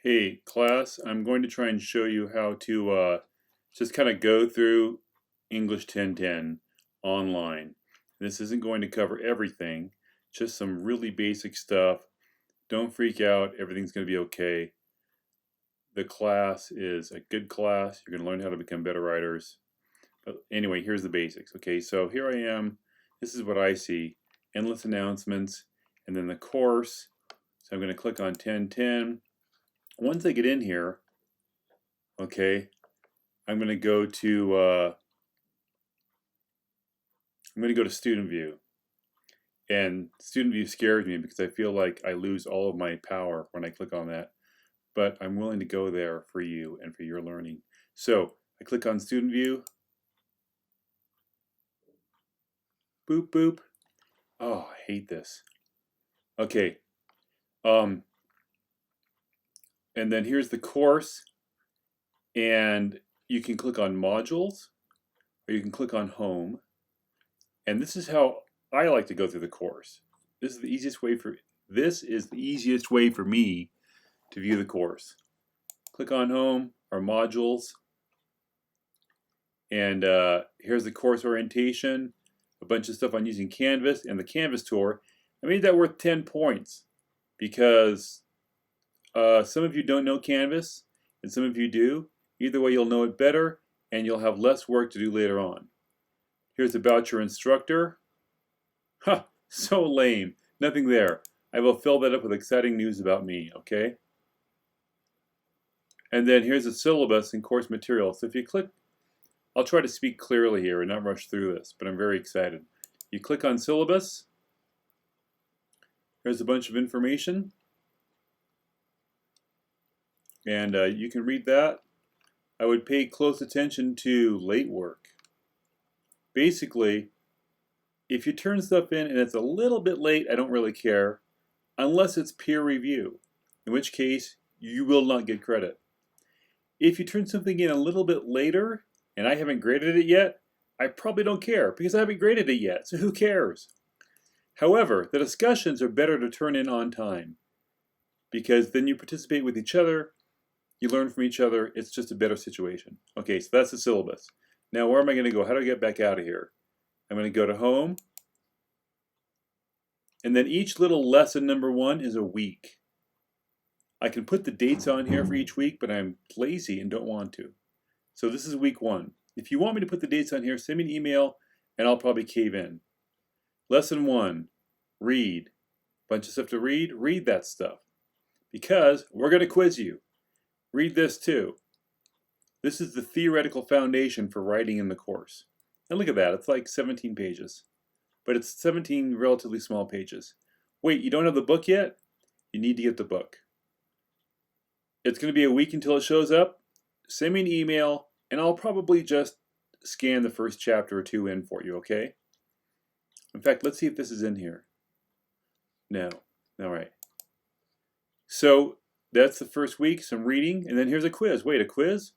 Hey class, I'm going to try and show you how to just kind of go through English 1010 online. This isn't going to cover everything, just some really basic stuff. Don't freak out, everything's going to be okay. The class is a good class. You're going to learn how to become better writers. But anyway, here's the basics. Okay, so here I am. This is what I see. Endless announcements, and then the course. So I'm going to click on 1010. Once I get in here, okay, I'm going to go to student view, and student view scares me because I feel like I lose all of my power when I click on that, but I'm willing to go there for you and for your learning. So I click on student view, boop boop. Oh, I hate this. Okay, and then here's the course, and you can click on modules or you can click on home, and this is how I like to go through the course. This is the easiest way for me to view the course. Click on home or modules, and here's the course orientation, a bunch of stuff on using Canvas and the Canvas tour. I made that worth 10 points because some of you don't know Canvas and some of you do. Either way, you'll know it better and you'll have less work to do later on. Here's about your instructor. Ha, so lame. Nothing there. I will fill that up with exciting news about me, okay? And then here's the syllabus and course material. So if you click, I'll try to speak clearly here and not rush through this, but I'm very excited. You click on syllabus. There's a bunch of information. And you can read that. I would pay close attention to late work. Basically, if you turn stuff in and it's a little bit late, I don't really care, unless it's peer review, in which case you will not get credit. If you turn something in a little bit later and I haven't graded it yet, I probably don't care because I haven't graded it yet, so who cares? However, the discussions are better to turn in on time because then you participate with each other, you learn from each other, it's just a better situation. Okay, so that's the syllabus. Now where am I going to go? How do I get back out of here? I'm going to go to home, and then each little lesson number 1 is a week. I can put the dates on here for each week, but I'm lazy and don't want to. So this is week 1. If you want me to put the dates on here, send me an email and I'll probably cave in. Lesson 1, read. Bunch of stuff to read. Read that stuff. Because we're going to quiz you. Read this too. This is the theoretical foundation for writing in the course. And look at that, it's like 17 pages. But it's 17 relatively small pages. Wait, you don't have the book yet? You need to get the book. It's going to be a week until it shows up. Send me an email, and I'll probably just scan the first chapter or 2 in for you, okay? In fact, let's see if this is in here. No. All right. So that's the first week, some reading, and then here's a quiz. Wait, a quiz?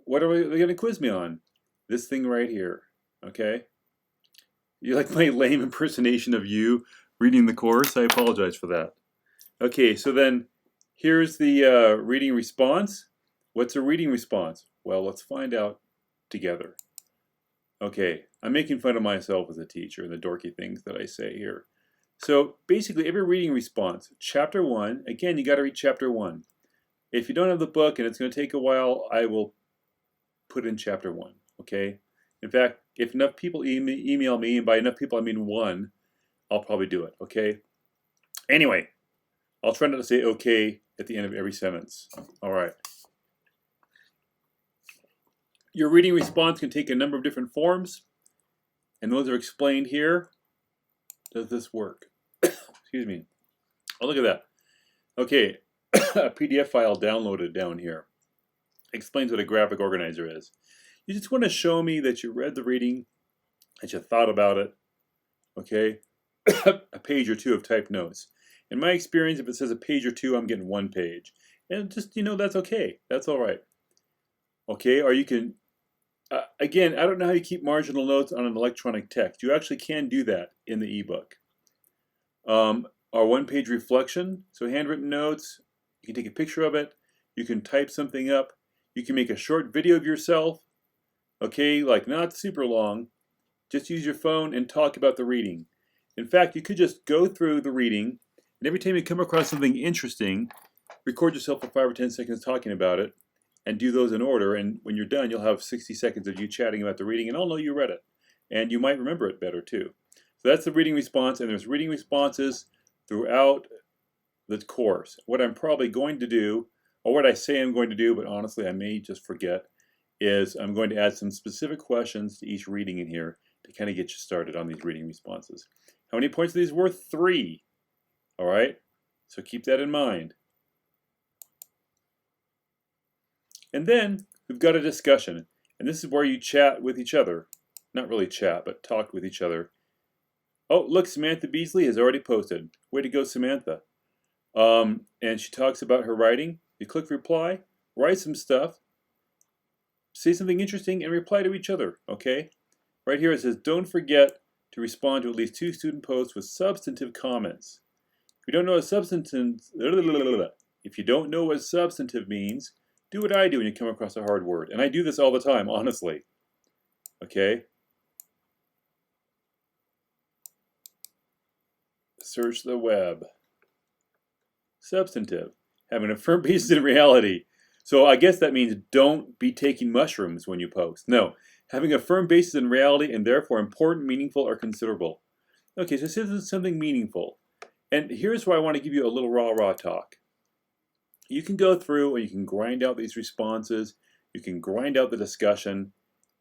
What are they going to quiz me on? This thing right here, okay? You like my lame impersonation of you reading the course? I apologize for that. Okay, so then here's the reading response. What's a reading response? Well, let's find out together. Okay, I'm making fun of myself as a teacher and the dorky things that I say here. So basically every reading response, chapter 1, again, you got to read chapter 1. If you don't have the book and it's going to take a while, I will put in chapter 1, okay? In fact, if enough people email me, and by enough people I mean 1, I'll probably do it, okay? Anyway, I'll try not to say okay at the end of every sentence. All right. Your reading response can take a number of different forms, and those are explained here. Does this work? Excuse me. Oh, look at that. Okay, a PDF file downloaded down here. Explains what a graphic organizer is. You just want to show me that you read the reading, that you thought about it, okay? A page or 2 of typed notes. In my experience, if it says a page or 2, I'm getting 1 page. And just, that's okay. That's all right. Okay, or you can, again, I don't know how you keep marginal notes on an electronic text. You actually can do that in the ebook. Our 1-page reflection, so handwritten notes, you can take a picture of it. You can type something up. You can make a short video of yourself, okay, like not super long. Just use your phone and talk about the reading. In fact, you could just go through the reading, and every time you come across something interesting, record yourself for 5 or 10 seconds talking about it, and do those in order. And when you're done, you'll have 60 seconds of you chatting about the reading, and I'll know you read it. And you might remember it better too. So that's the reading response, and there's reading responses throughout the course. What I'm probably going to do, or what I say I'm going to do, but honestly I may just forget, is I'm going to add some specific questions to each reading in here to kind of get you started on these reading responses. How many points are these worth? 3. All right, so keep that in mind. And then we've got a discussion, and this is where you chat with each other. Not really chat, but talk with each other. Oh, look, Samantha Beasley has already posted. Way to go, Samantha. And she talks about her writing. You click reply, write some stuff, say something interesting, and reply to each other, okay? Right here it says, don't forget to respond to at least 2 student posts with substantive comments. If you don't know what substantive means, do what I do when you come across a hard word. And I do this all the time, honestly. Okay? Search the web. Substantive. Having a firm basis in reality. So I guess that means don't be taking mushrooms when you post. No. Having a firm basis in reality and therefore important, meaningful, or considerable. Okay, so this is something meaningful. And here's where I want to give you a little rah-rah talk. You can go through and you can grind out these responses. You can grind out the discussion,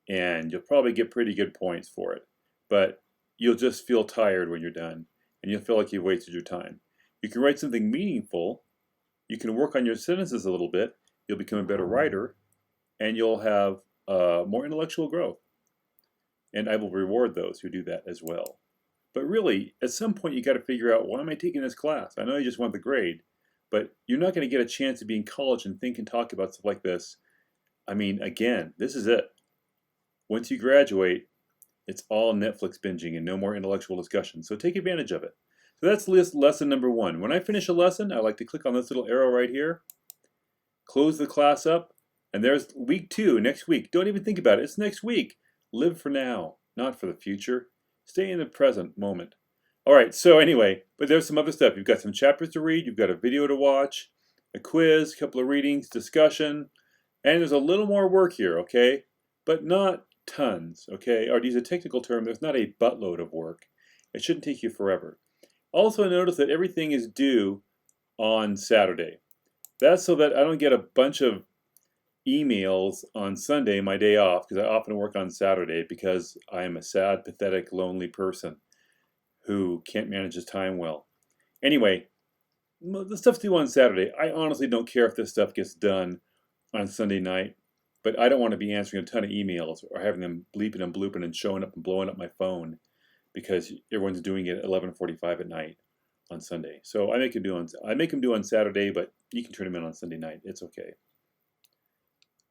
and you'll probably get pretty good points for it. But you'll just feel tired when you're done, and you'll feel like you've wasted your time. You can write something meaningful. You can work on your sentences a little bit. You'll become a better writer, and you'll have more intellectual growth. And I will reward those who do that as well. But really, at some point, you got to figure out, why am I taking this class? I know you just want the grade, but you're not going to get a chance to be in college and think and talk about stuff like this. I mean, again, this is it. Once you graduate, it's all Netflix binging and no more intellectual discussion. So take advantage of it. So that's lesson number 1. When I finish a lesson, I like to click on this little arrow right here, close the class up, and there's week 2, next week. Don't even think about it. It's next week. Live for now, not for the future. Stay in the present moment. All right, so anyway, but there's some other stuff. You've got some chapters to read, you've got a video to watch, a quiz, a couple of readings, discussion, and there's a little more work here, okay? But not tons, okay? Or to use a technical term, there's not a buttload of work. It shouldn't take you forever. Also notice that everything is due on Saturday. That's so that I don't get a bunch of emails on Sunday, my day off, because I often work on Saturday because I am a sad, pathetic, lonely person who can't manage his time well. Anyway, the stuff's due on Saturday. I honestly don't care if this stuff gets done on Sunday night, but I don't want to be answering a ton of emails or having them bleeping and blooping and showing up and blowing up my phone because everyone's doing it at 11:45 at night on Sunday. So I make them do on Saturday, but you can turn them in on Sunday night. It's okay.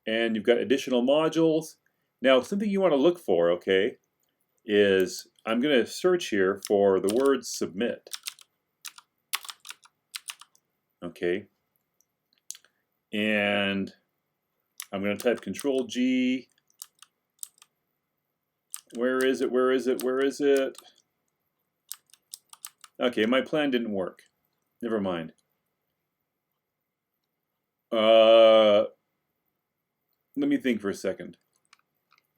And you've got additional modules. Now, something you want to look for, okay, is I'm going to search here for the word submit. Okay. And I'm going to type Control G. Where is it? Where is it? Where is it? Okay, my plan didn't work. Never mind. Let me think for a second.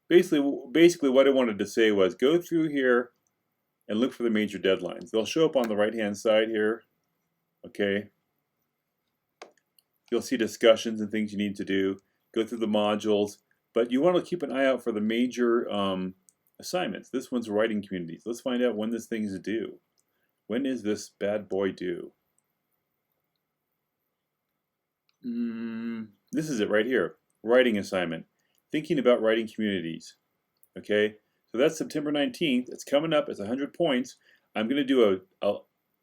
Basically what I wanted to say was go through here and look for the major deadlines. They'll show up on the right-hand side here. Okay. You'll see discussions and things you need to do. Go through the modules, but you want to keep an eye out for the major assignments. This one's writing communities. Let's find out when this thing is due. When is this bad boy due? This is it right here. Writing assignment. Thinking about writing communities. Okay, so that's September 19th. It's coming up. It's 100 points. I'm going to do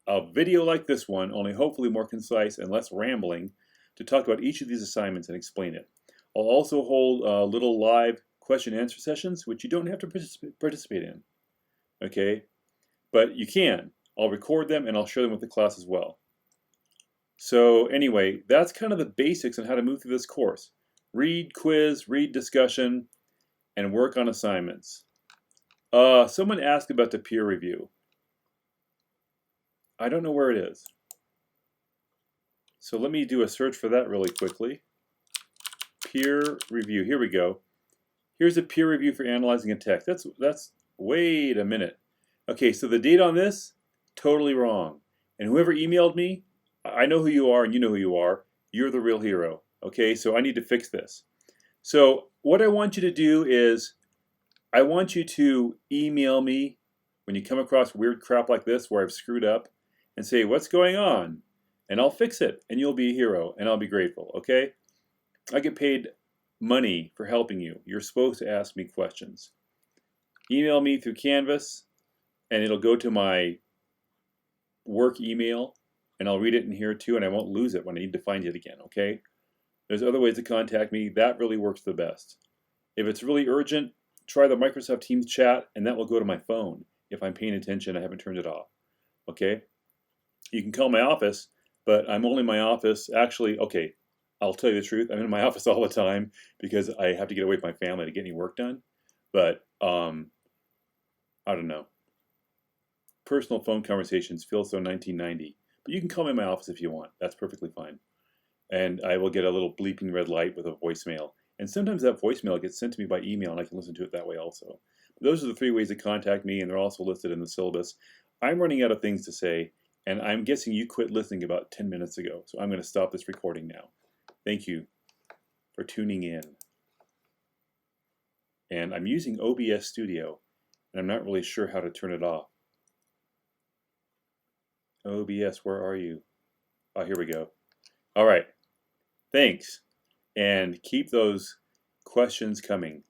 a video like this one, only hopefully more concise and less rambling, to talk about each of these assignments and explain it. I'll also hold little live question and answer sessions, which you don't have to participate in. Okay, but you can. I'll record them and I'll share them with the class as well. So anyway, that's kind of the basics on how to move through this course. Read quiz, read discussion, and work on assignments. Someone asked about the peer review. I don't know where it is. So let me do a search for that really quickly. Peer review, here we go. Here's a peer review for analyzing a text. Wait a minute. Okay, so the date on this, totally wrong. And whoever emailed me, I know who you are and you know who you are. You're the real hero. Okay, so I need to fix this. So what I want you to do is, I want you to email me when you come across weird crap like this where I've screwed up and say, what's going on? And I'll fix it and you'll be a hero and I'll be grateful, okay? I get paid money for helping you. You're supposed to ask me questions. Email me through Canvas and it'll go to my work email and I'll read it in here too and I won't lose it when I need to find it again, okay? There's other ways to contact me. That really works the best. If it's really urgent, try the Microsoft Teams chat and that will go to my phone. If I'm paying attention, I haven't turned it off, okay? You can call my office, but I'm only in my office. Actually, okay, I'll tell you the truth. I'm in my office all the time because I have to get away from my family to get any work done. But I don't know. Personal phone conversations feel so 1990. But you can call me in my office if you want. That's perfectly fine. And I will get a little bleeping red light with a voicemail. And sometimes that voicemail gets sent to me by email and I can listen to it that way also. But those are the 3 ways to contact me and they're also listed in the syllabus. I'm running out of things to say and I'm guessing you quit listening about 10 minutes ago. So I'm going to stop this recording now. Thank you for tuning in. And I'm using OBS Studio and I'm not really sure how to turn it off. OBS, where are you? Oh, here we go. All right. Thanks. And keep those questions coming.